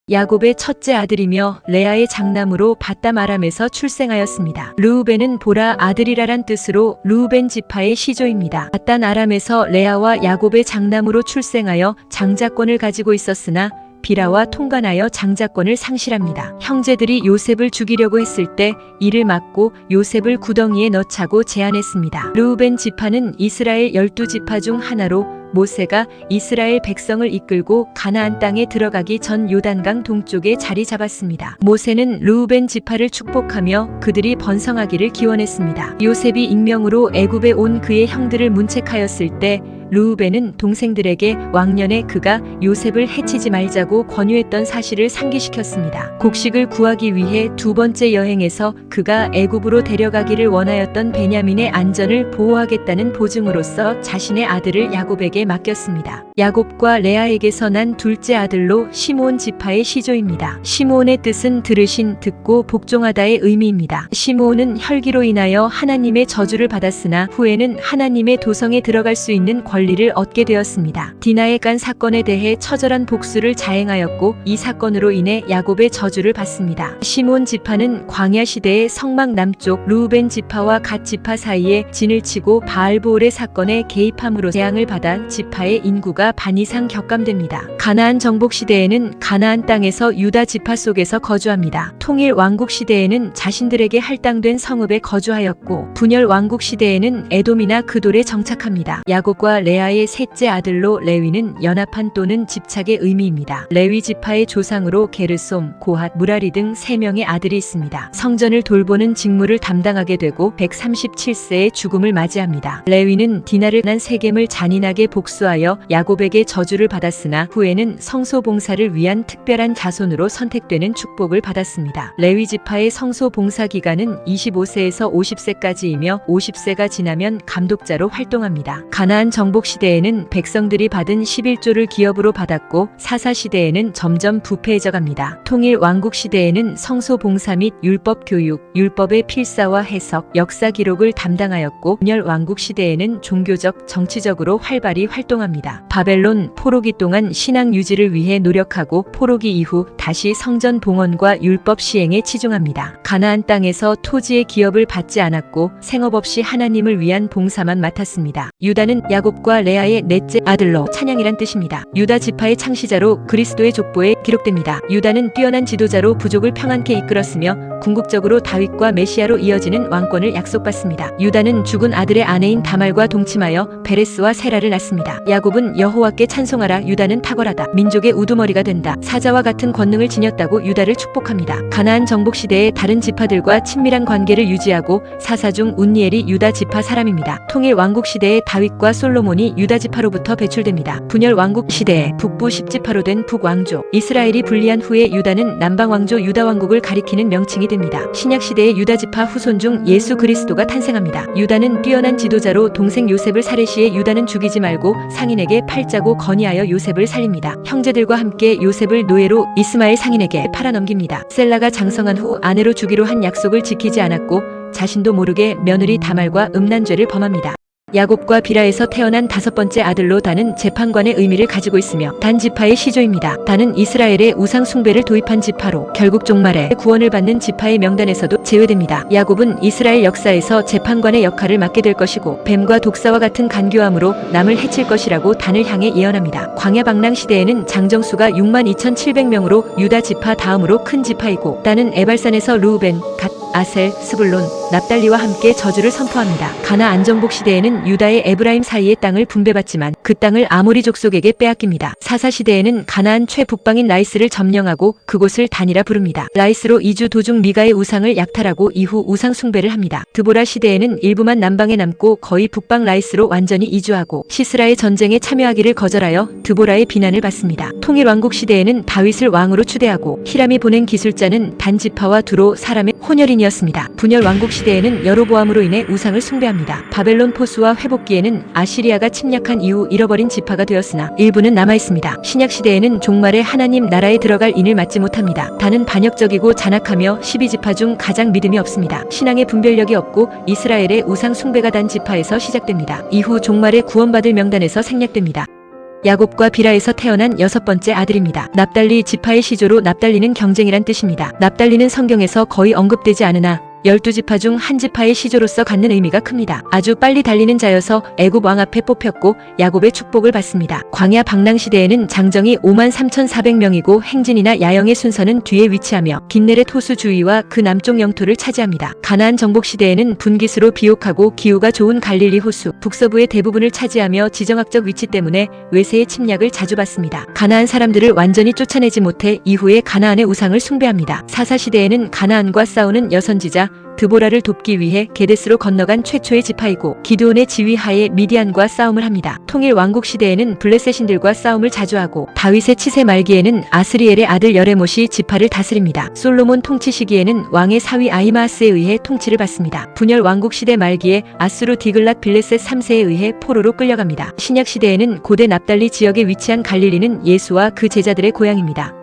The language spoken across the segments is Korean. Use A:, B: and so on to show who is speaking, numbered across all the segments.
A: 야곱의 첫째 아들이며 레아의 장남으로 밧담 아람에서 출생하였습니다. 르우벤은 보라 아들이라란 뜻으로 르우벤 지파의 시조입니다. 밧담 아람에서 레아와 야곱의 장남으로 출생하여 장자권을 가지고 있었으나 비라와 통관하여 장자권을 상실합니다. 형제들이 요셉을 죽이려고 했을 때 이를 막고 요셉을 구덩이에 넣자고 제안했습니다. 르우벤 지파는 이스라엘 12지파 중 하나로 모세가 이스라엘 백성을 이끌고 가나안 땅에 들어가기 전 요단강 동쪽에 자리 잡았습니다. 모세는 르우벤 지파를 축복하며 그들이 번성하기를 기원했습니다. 요셉이 익명으로 애굽에 온 그의 형들을 문책하였을 때 르우벤은 동생들에게 왕년에 그가 요셉을 해치지 말자고 권유했던 사실을 상기시켰습니다. 곡식을 구하기 위해 두 번째 여행에서 그가 애굽으로 데려가기를 원하였던 베냐민의 안전을 보호하겠다는 보증으로서 자신의 아들을 야곱에게 맡겼습니다. 야곱과 레아에게서 난 둘째 아들로 시므온 지파의 시조입니다. 시므온의 뜻은 들으신, 듣고 복종하다의 의미입니다. 시므온은 혈기로 인하여 하나님의 저주를 받았으나 후에는 하나님의 도성에 들어갈 수 있는 권리를 얻게 되었습니다. 디나의 간 사건에 대해 처절한 복수를 자행하였고 이 사건으로 인해 야곱의 저주를 받습니다. 시므온 지파는 광야 시대의 성막 남쪽 르우벤 지파와 갓 지파 사이에 진을 치고 바알보올의 사건에 개입함으로 재앙을 받아 지파의 인구가 반 이상 격감됩니다. 가나안 정복 시대에는 가나안 땅에서 유다 지파 속에서 거주합니다. 통일 왕국 시대에는 자신들에게 할당된 성읍에 거주하였고 분열 왕국 시대에는 에돔이나 그돌에 정착합니다. 야곱과 레아의 셋째 아들로 레위는 연합한 또는 집착의 의미입니다. 레위 지파의 조상으로 게르솜, 고핫, 무라리 등 3명의 아들이 있습니다. 성전을 돌보는 직무를 담당하게 되고 137세의 죽음을 맞이합니다. 레위는 디나를 난 세겜을 잔인하게 복수하여 야곱에게 저주를 받았으나 후에는 성소 봉사를 위한 특별한 자손으로 선택되는 축복을 받았습니다. 레위 지파의 성소 봉사 기간은 25세에서 50세까지이며 50세가 지나면 감독자로 활동합니다. 가나안 정복 시대에는 백성들이 받은 11조를 기업으로 받았고 사사 시대에는 점점 부패해져 갑니다. 통일 왕국 시대에는 성소 봉사 및 율법 교육, 율법의 필사와 해석, 역사 기록을 담당하였고 분열 왕국 시대에는 종교적, 정치적으로 활발히 활동합니다. 바벨론 포로기 동안 신앙 유지를 위해 노력하고 포로기 이후 다시 성전 봉헌과 율법 시행에 치중합니다. 가나안 땅에서 토지의 기업을 받지 않았고 생업 없이 하나님을 위한 봉사만 맡았습니다. 유다는 야곱과 레아의 넷째 아들로 찬양이란 뜻입니다. 유다 지파의 창시자로 그리스도의 족보에 기록됩니다. 유다는 뛰어난 지도자로 부족을 평안케 이끌었으며 궁극적으로 다윗과 메시아로 이어지는 왕권을 약속받습니다. 유다는 죽은 아들의 아내인 다말과 동침하여 베레스와 세라를 낳습니다. 야곱은 여호와께 찬송하라, 유다는 탁월하다, 민족의 우두머리가 된다, 사자와 같은 권능을 지녔다고 유다를 축복합니다. 가나안 정복 시대에 다른 지파들과 친밀한 관계를 유지하고 사사 중 운니엘이 유다 지파 사람입니다. 통일 왕국 시대에 다윗과 솔로몬이 유다 지파로부터 배출됩니다. 분열 왕국 시대에 북부 10지파로 된 북왕조 이스라엘이 분리한 후에 유다는 남방 왕조 유다 왕국을 가리키는 명칭이 됩니다. 신약 시대의 유다 지파 후손 중 예수 그리스도가 탄생합니다. 유다는 뛰어난 지도자로 동생 요셉을 살해 시에 유다는 죽이지 말고 상인에게 팔자고 건의하여 요셉을 살립니다. 형제들과 함께 요셉을 노예로 이스마엘 상인에게 팔아넘깁니다. 셀라가 장성한 후 아내로 주기로 한 약속을 지키지 않았고 자신도 모르게 며느리 다말과 음란죄를 범합니다. 야곱과 비라에서 태어난 5번째 아들로 단은 재판관의 의미를 가지고 있으며 단 지파의 시조입니다. 단은 이스라엘의 우상 숭배를 도입한 지파로 결국 종말에 구원을 받는 지파의 명단에서도 제외됩니다. 야곱은 이스라엘 역사에서 재판관의 역할을 맡게 될 것이고 뱀과 독사와 같은 간교함으로 남을 해칠 것이라고 단을 향해 예언합니다. 광야 방랑 시대에는 장정수가 62,700명으로 유다 지파 다음으로 큰 지파이고 단은 에발산에서 르우벤, 갓, 아셀, 스불론, 납달리와 함께 저주를 선포합니다. 가나안 정복 시대에는 유다의 에브라임 사이의 땅을 분배받지만 그 땅을 아모리 족속에게 빼앗깁니다. 사사 시대에는 가나안 최북방인 라이스를 점령하고 그곳을 단이라 부릅니다. 라이스로 이주 도중 미가의 우상을 약탈하고 이후 우상 숭배를 합니다. 드보라 시대에는 일부만 남방에 남고 거의 북방 라이스로 완전히 이주하고 시스라의 전쟁에 참여하기를 거절하여 드보라의 비난을 받습니다. 통일 왕국 시대에는 다윗을 왕으로 추대하고 히람이 보낸 기술자는 단 지파와 두로 사람의 혼혈인이었습니다. 분열 왕국 시대에는 여로보암으로 인해 우상을 숭배합니다. 바벨론 포수와 회복기에는 아시리아가 침략한 이후 잃어버린 지파가 되었으나 일부는 남아있습니다. 신약 시대에는 종말에 하나님 나라에 들어갈 인을 맞지 못합니다. 단은 반역적이고 잔악하며 12지파 중 가장 믿음이 없습니다. 신앙의 분별력이 없고 이스라엘의 우상 숭배가 단 지파에서 시작됩니다. 이후 종말에 구원받을 명단에서 생략됩니다. 야곱과 비라에서 태어난 6번째 아들입니다. 납달리 지파의 시조로 납달리는 경쟁이란 뜻입니다. 납달리는 성경에서 거의 언급되지 않으나 12지파 중 한 지파의 시조로서 갖는 의미가 큽니다. 아주 빨리 달리는 자여서 애굽 왕 앞에 뽑혔고 야곱의 축복을 받습니다. 광야 방랑 시대에는 장정이 53,400명이고 행진이나 야영의 순서는 뒤에 위치하며 긴네렛 호수 주위와 그 남쪽 영토를 차지합니다. 가나안 정복 시대에는 분기수로 비옥하고 기후가 좋은 갈릴리 호수 북서부의 대부분을 차지하며 지정학적 위치 때문에 외세의 침략을 자주 받습니다. 가나안 사람들을 완전히 쫓아내지 못해 이후에 가나안의 우상을 숭배합니다. 사사 시대에는 가나안과 싸우는 여선지자 드보라를 돕기 위해 게데스로 건너간 최초의 지파이고 기드온의 지휘하에 미디안과 싸움을 합니다. 통일 왕국 시대에는 블레셋인들과 싸움을 자주 하고 다윗의 치세 말기에는 아스리엘의 아들 여레못이 지파를 다스립니다. 솔로몬 통치 시기에는 왕의 사위 아히마아스에 의해 통치를 받습니다. 분열 왕국 시대 말기에 아수르 디글랏 빌레셋 3세에 의해 포로로 끌려갑니다. 신약 시대에는 고대 납달리 지역에 위치한 갈릴리는 예수와 그 제자들의 고향입니다.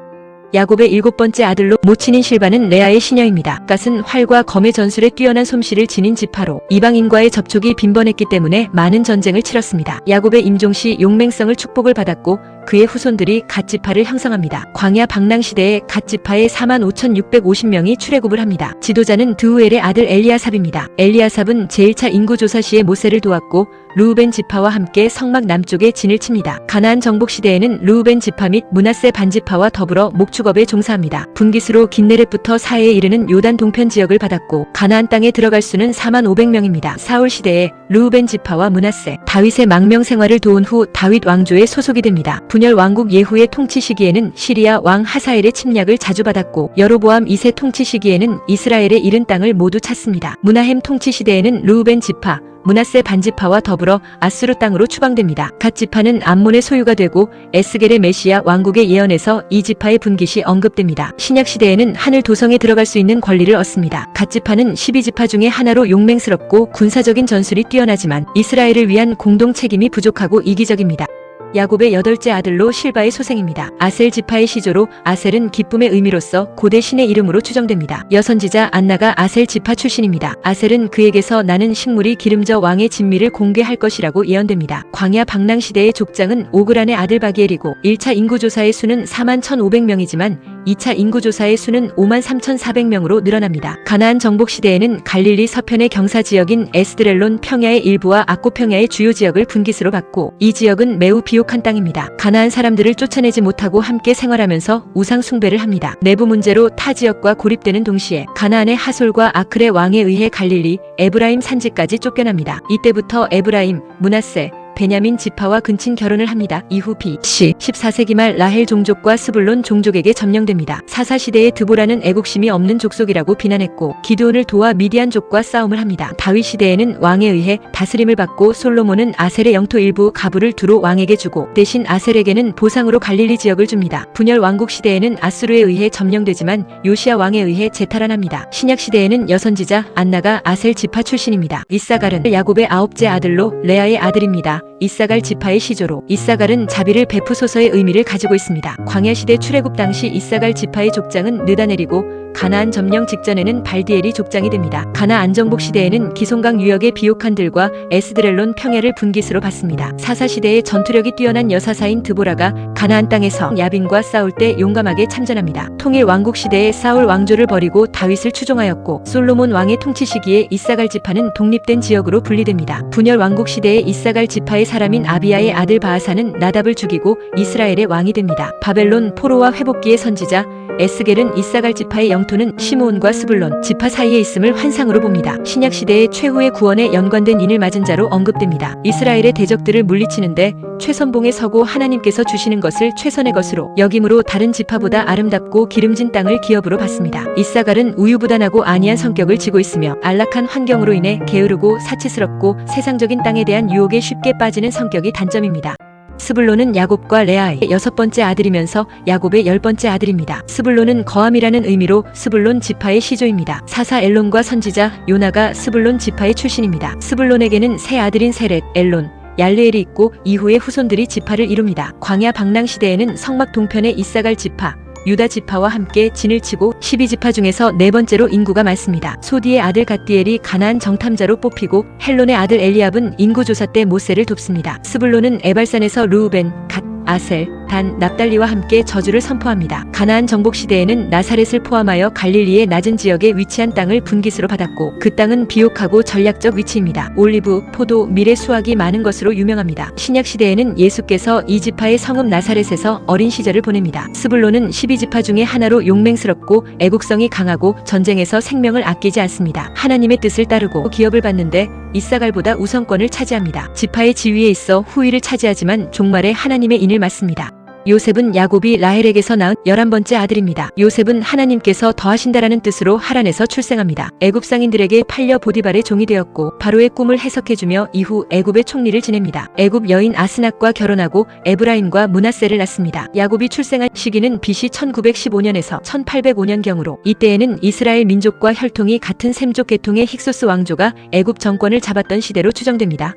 A: 야곱의 7번째 아들로 모친인 실바는 레아의 시녀입니다. 갓은 활과 검의 전술에 뛰어난 솜씨를 지닌 지파로 이방인과의 접촉이 빈번했기 때문에 많은 전쟁을 치렀습니다. 야곱의 임종시 용맹성을 축복을 받았고 그의 후손들이 갓 지파를 형성합니다. 광야 방랑 시대에 갓 지파의 45,650명이 출애굽을 합니다. 지도자는 드우엘의 아들 엘리아삽입니다. 엘리아삽은 제1차 인구조사 시에 모세를 도왔고 르우벤 지파와 함께 성막 남쪽에 진을 칩니다. 가나안 정복 시대에는 르우벤 지파 및 므낫세 반지파와 더불어 목축업에 종사합니다. 분기수로 긴네렛부터 사해에 이르는 요단 동편 지역을 받았고 가나안 땅에 들어갈 수는 45,000명입니다. 사울 시대에 르우벤 지파와 므낫세, 다윗의 망명 생활을 도운 후 다윗 왕조에 소속이 됩니다. 분열 왕국 예후의 통치 시기에는 시리아 왕 하사엘의 침략을 자주 받았고 여로보암 2세 통치 시기에는 이스라엘의 잃은 땅을 모두 찾습니다. 므나헴 통치 시대에는 르우벤 지파, 므낫세 반지파와 더불어 아수르 땅으로 추방됩니다. 갓 지파는 암몬의 소유가 되고 에스겔의 메시아 왕국의 예언에서 이 지파의 분깃이 언급됩니다. 신약 시대에는 하늘 도성에 들어갈 수 있는 권리를 얻습니다. 갓 지파는 12지파 중에 하나로 용맹스럽고 군사적인 전술이 뛰어나지만 이스라엘을 위한 공동 책임이 부족하고 이기적입니다. 야곱의 8째 아들로 실바의 소생입니다. 아셀 지파의 시조로 아셀은 기쁨의 의미로서 고대 신의 이름으로 추정됩니다. 여선지자 안나가 아셀 지파 출신입니다. 아셀은 그에게서 나는 식물이 기름져 왕의 진미를 공개할 것이라고 예언됩니다. 광야 방랑 시대의 족장은 오그란의 아들 바기엘이고 1차 인구조사의 수는 41,500명이지만 2차 인구조사의 수는 53,400명으로 늘어납니다. 가나안 정복 시대에는 갈릴리 서편의 경사지역인 에스드렐론 평야의 일부와 악고 평야의 주요 지역을 분깃으로 받고 이 지역은 매우 비옥한 땅입니다. 가나안 사람들을 쫓아내지 못하고 함께 생활하면서 우상 숭배를 합니다. 내부 문제로 타 지역과 고립되는 동시에 가나안의 하솔과 아클의 왕에 의해 갈릴리, 에브라임 산지까지 쫓겨납니다. 이때부터 에브라임, 므낫세, 베냐민 지파와 근친 결혼을 합니다. 이후 BC 14세기 말 라헬 종족과 스불론 종족에게 점령됩니다. 사사시대의 드보라는 애국심이 없는 족속이라고 비난했고 기드온을 도와 미디안족과 싸움을 합니다. 다윗 시대에는 왕에 의해 다스림을 받고 솔로몬은 아셀의 영토 일부 가부를 두로 왕에게 주고 대신 아셀에게는 보상으로 갈릴리 지역을 줍니다. 분열 왕국 시대에는 아수르에 의해 점령되지만 요시야 왕에 의해 재탈환합니다. 신약 시대에는 여선지자 안나가 아셀 지파 출신입니다. 이사갈은 야곱의 9째 아들로 레아의 아들입니다. 이사갈 지파의 시조로 이사갈은 자비를 베푸소서의 의미를 가지고 있습니다. 광야시대 출애굽 당시 이사갈 지파의 족장은 느다넬이고 가나안 점령 직전에는 발디엘이 족장이 됩니다. 가나안 정복 시대에는 기송강 유역의 비옥한 들과 에스드렐론 평야를 분깃으로 받습니다. 사사시대의 전투력이 뛰어난 여사사인 드보라가 가나안 땅에서 야빈과 싸울 때 용감하게 참전합니다. 통일 왕국 시대에 사울 왕조를 버리고 다윗을 추종하였고 솔로몬 왕의 통치 시기에 이사갈 지파는 독립된 지역으로 분리됩니다. 분열 왕국 시대에 이사갈 지파의 사람인 아비야의 아들 바하사는 나답을 죽이고 이스라엘의 왕이 됩니다. 바벨론 포로와 회복기의 선지자 에스겔은 이사갈 지파의 영토는 시므온과 스불론 지파 사이에 있음을 환상으로 봅니다. 신약 시대의 최후의 구원에 연관된 인을 맞은 자로 언급됩니다. 이스라엘의 대적들을 물리치는데 최선봉에 서고 하나님께서 주시는 것을 최선의 것으로 여김으로 다른 지파보다 아름답고 기름진 땅을 기업으로 받습니다. 이사갈은 우유부단하고 안이한 성격을 지고 있으며 안락한 환경으로 인해 게으르고 사치스럽고 세상적인 땅에 대한 유혹에 쉽게 빠지는 성격이 단점입니다. 스불론은 야곱과 레아의 6번째 아들이면서 야곱의 10번째 아들입니다. 스불론은 거함이라는 의미로 스불론 지파의 시조입니다. 사사 엘론과 선지자 요나가 스불론 지파의 출신입니다. 스불론에게는 세 아들인 세렛, 엘론, 얄레엘이 있고 이후의 후손들이 지파를 이룹니다. 광야 방랑 시대에는 성막 동편의 이사갈 지파, 유다 지파와 함께 진을 치고 12지파 중에서 네 번째로 인구가 많습니다. 소디의 아들 갓디엘이 가나안 정탐자로 뽑히고 헬론의 아들 엘리압은 인구조사 때 모세를 돕습니다. 스불론은 에발산에서 르우벤, 갓, 아셀, 단, 납달리와 함께 저주를 선포합니다. 가나안 정복 시대에는 나사렛을 포함하여 갈릴리의 낮은 지역에 위치한 땅을 분깃으로 받았고 그 땅은 비옥하고 전략적 위치입니다. 올리브, 포도, 밀의 수확이 많은 것으로 유명합니다. 신약 시대에는 예수께서 이 지파의 성읍 나사렛에서 어린 시절을 보냅니다. 스불론은 12지파 중에 하나로 용맹스럽고 애국성이 강하고 전쟁에서 생명을 아끼지 않습니다. 하나님의 뜻을 따르고 기업을 받는데 이사갈보다 우선권을 차지합니다. 지파의 지위에 있어 후위를 차지하지만 종말에 하나님의 인을 맡습니다. 요셉은 야곱이 라헬에게서 낳은 11번째 아들입니다. 요셉은 하나님께서 더하신다라는 뜻으로 하란에서 출생합니다. 애굽 상인들에게 팔려 보디발의 종이 되었고 바로의 꿈을 해석해주며 이후 애굽의 총리를 지냅니다. 애굽 여인 아스낫과 결혼하고 에브라임과 므낫세를 낳습니다. 야곱이 출생한 시기는 BC 1915년에서 1805년경으로 이때에는 이스라엘 민족과 혈통이 같은 셈족 계통의 힉소스 왕조가 애굽 정권을 잡았던 시대로 추정됩니다.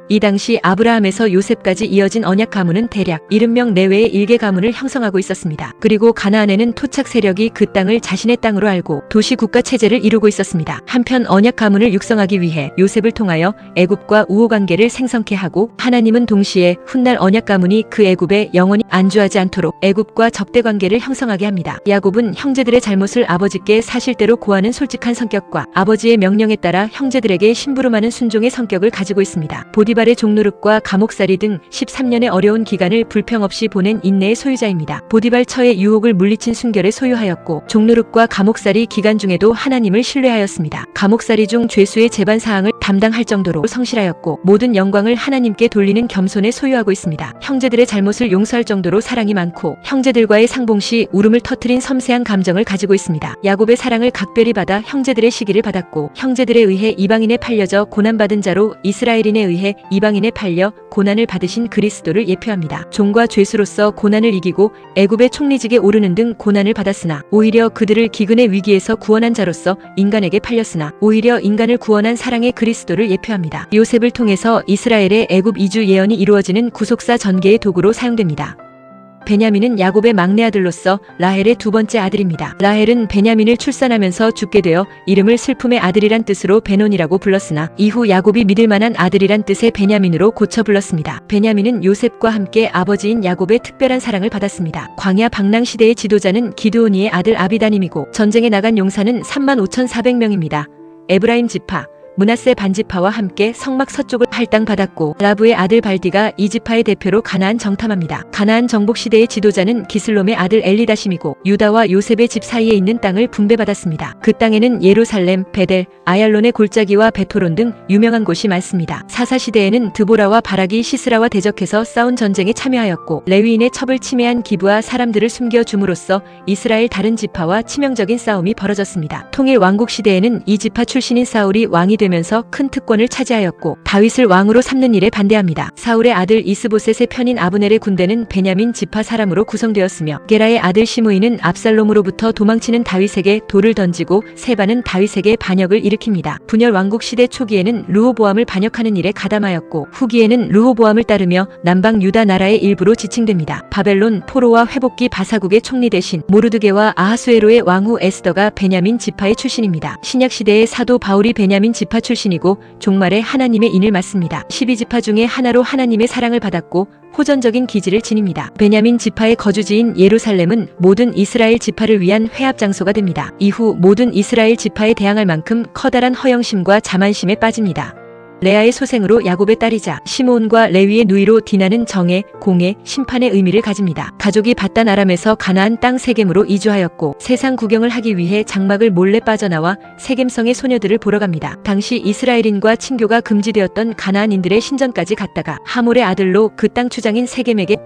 A: 이 당시 아브라함에서 요셉까지 이어진 언약 가문은 대략 70명 내외의 일개 가문을 형성하고 있었습니다. 그리고 가나안에는 토착 세력이 그 땅을 자신의 땅으로 알고 도시 국가 체제를 이루고 있었습니다. 한편 언약 가문을 육성하기 위해 요셉을 통하여 애굽과 우호 관계를 생성케 하고 하나님은 동시에 훗날 언약 가문이 그 애굽에 영원히 안주하지 않도록 애굽과 적대 관계를 형성하게 합니다. 야곱은 형제들의 잘못을 아버지께 사실대로 고하는 솔직한 성격과 아버지의 명령에 따라 형제들에게 심부름하는 순종의 성격을 가지고 있습니다. 보디발의 종노릇과 감옥살이 등 13년의 어려운 기간을 불평 없이 보낸 인내의 소유자입니다. 보디발 처의 유혹을 물리친 순결에 소유하였고 종노릇과 감옥살이 기간 중에도 하나님을 신뢰하였습니다. 감옥살이 중 죄수의 재반 사항을 담당할 정도로 성실하였고 모든 영광을 하나님께 돌리는 겸손에 소유하고 있습니다. 형제들의 잘못을 용서할 정도로 사랑이 많고 형제들과의 상봉 시 울음을 터뜨린 섬세한 감정을 가지고 있습니다. 야곱의 사랑을 각별히 받아 형제들의 시기를 받았고 형제들에 의해 이방인에 팔려져 고난받은 자로 이스라엘인에 의해 이방인에 팔려 고난을 받으신 그리스도를 예표합니다. 종과 죄수로서 고난을 이기고 애굽의 총리직에 오르는 등 고난을 받았으나 오히려 그들을 기근의 위기에서 구원한 자로서 인간에게 팔렸으나 오히려 인간을 구원한 사랑의 그리스도를 예표합니다. 요셉을 통해서 이스라엘의 애굽 이주 예언이 이루어지는 구속사 전개의 도구로 사용됩니다. 베냐민은 야곱의 막내 아들로서 라헬의 두 번째 아들입니다. 라헬은 베냐민을 출산하면서 죽게 되어 이름을 슬픔의 아들이란 뜻으로 베논이라고 불렀으나 이후 야곱이 믿을 만한 아들이란 뜻의 베냐민으로 고쳐 불렀습니다. 베냐민은 요셉과 함께 아버지인 야곱의 특별한 사랑을 받았습니다. 광야 방랑 시대의 지도자는 기드오니의 아들 아비다님이고 전쟁에 나간 용사는 35,400명입니다. 에브라임 지파 므낫세 반지파와 함께 성막 서쪽을 할당받았고 라브의 아들 발디가 이 지파의 대표로 가나안 정탐합니다. 가나안 정복 시대의 지도자는 기슬롬의 아들 엘리다심이고 유다와 요셉의 집 사이에 있는 땅을 분배받았습니다. 그 땅에는 예루살렘, 베델, 아얄론의 골짜기와 베토론 등 유명한 곳이 많습니다. 사사 시대에는 드보라와 바락이 시스라와 대적해서 싸운 전쟁에 참여하였고 레위인의 첩을 침해한 기브아 사람들을 숨겨줌으로써 이스라엘 다른 지파와 치명적인 싸움이 벌어졌습니다. 통일 왕국 시대에는 이 지파 출신인 사울이 왕이 되면서 큰 특권을 차지하였고 다윗을 왕으로 삼는 일에 반대합니다. 사울의 아들 이스보셋의 편인 아브넬의 군대는 베냐민 지파 사람으로 구성되었으며 게라의 아들 시므이는 압살롬으로부터 도망치는 다윗에게 돌을 던지고 세바는 다윗에게 반역을 일으킵니다. 분열 왕국 시대 초기에는 르호보암을 반역하는 일에 가담하였고 후기에는 르호보암을 따르며 남방 유다 나라의 일부로 지칭됩니다. 바벨론 포로와 회복기 바사국의 총리 대신 모르드게와 아하수에로의 왕후 에스더가 베냐민 지파의 출신입니다. 신약 시대의 사도 바울이 베냐민 지파 출신이고 종말에 하나님의 인을 맡습니다. 12지파 중에 하나로 하나님의 사랑을 받았고 호전적인 기질을 지닙니다. 베냐민 지파의 거주지인 예루살렘은 모든 이스라엘 지파를 위한 회합 장소가 됩니다. 이후 모든 이스라엘 지파에 대항할 만큼 커다란 허영심과 자만심에 빠집니다. 레아의 소생으로 야곱의 딸이자 시므온과 레위의 누이로 디나는 정의, 공의, 심판의 의미를 가집니다. 가족이 바단 아람에서 가나안 땅 세겜으로 이주하였고 세상 구경을 하기 위해 장막을 몰래 빠져나와 세겜성의 소녀들을 보러 갑니다. 당시 이스라엘인과 친교가 금지되었던 가나안인들의 신전까지 갔다가 하몰의 아들로 그 땅 추장인 세겜에게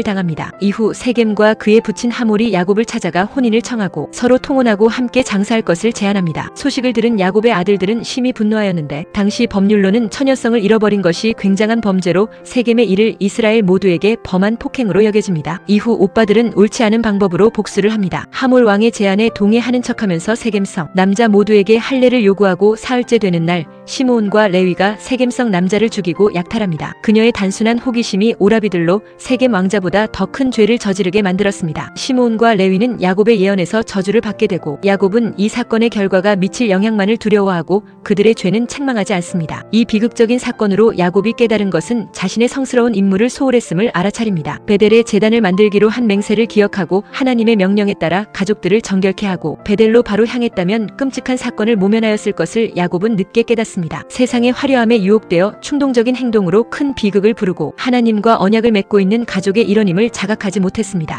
A: 당합니다. 이후 세겜과 그의 부친 하몰이 야곱을 찾아가 혼인을 청하고 서로 통혼하고 함께 장사할 것을 제안합니다. 소식을 들은 야곱의 아들들은 심히 분노하였는데 당시 법률로는 처녀성을 잃어버린 것이 굉장한 범죄로 세겜의 이를 이스라엘 모두에게 범한 폭행으로 여겨집니다. 이후 오빠들은 옳지 않은 방법으로 복수를 합니다. 하몰 왕의 제안에 동의하는 척하면서 세겜성 남자 모두에게 할례를 요구하고 사흘째 되는 날 시므온과 레위가 세겜성 남자를 죽이고 약탈합니다. 그녀의 단순한 호기심이 오라비들로 세겜 왕자보다 더 큰 죄를 저지르게 만들었습니다. 시므온과 레위는 야곱의 예언에서 저주를 받게 되고 야곱은 이 사건의 결과가 미칠 영향만을 두려워하고 그들의 죄는 책망하지 않습니다. 이 비극적인 사건으로 야곱이 깨달은 것은 자신의 성스러운 임무를 소홀했음을 알아차립니다. 베델에 제단을 만들기로 한 맹세를 기억하고 하나님의 명령에 따라 가족들을 정결케 하고 베델로 바로 향했다면 끔찍한 사건을 모면하였을 것을 야곱은 늦게 깨닫습니다. 세상의 화려함에 유혹되어 충동적인 행동으로 큰 비극을 부르고 하나님과 언약을 맺고 있는 가족의 일원임을 자각하지 못했습니다.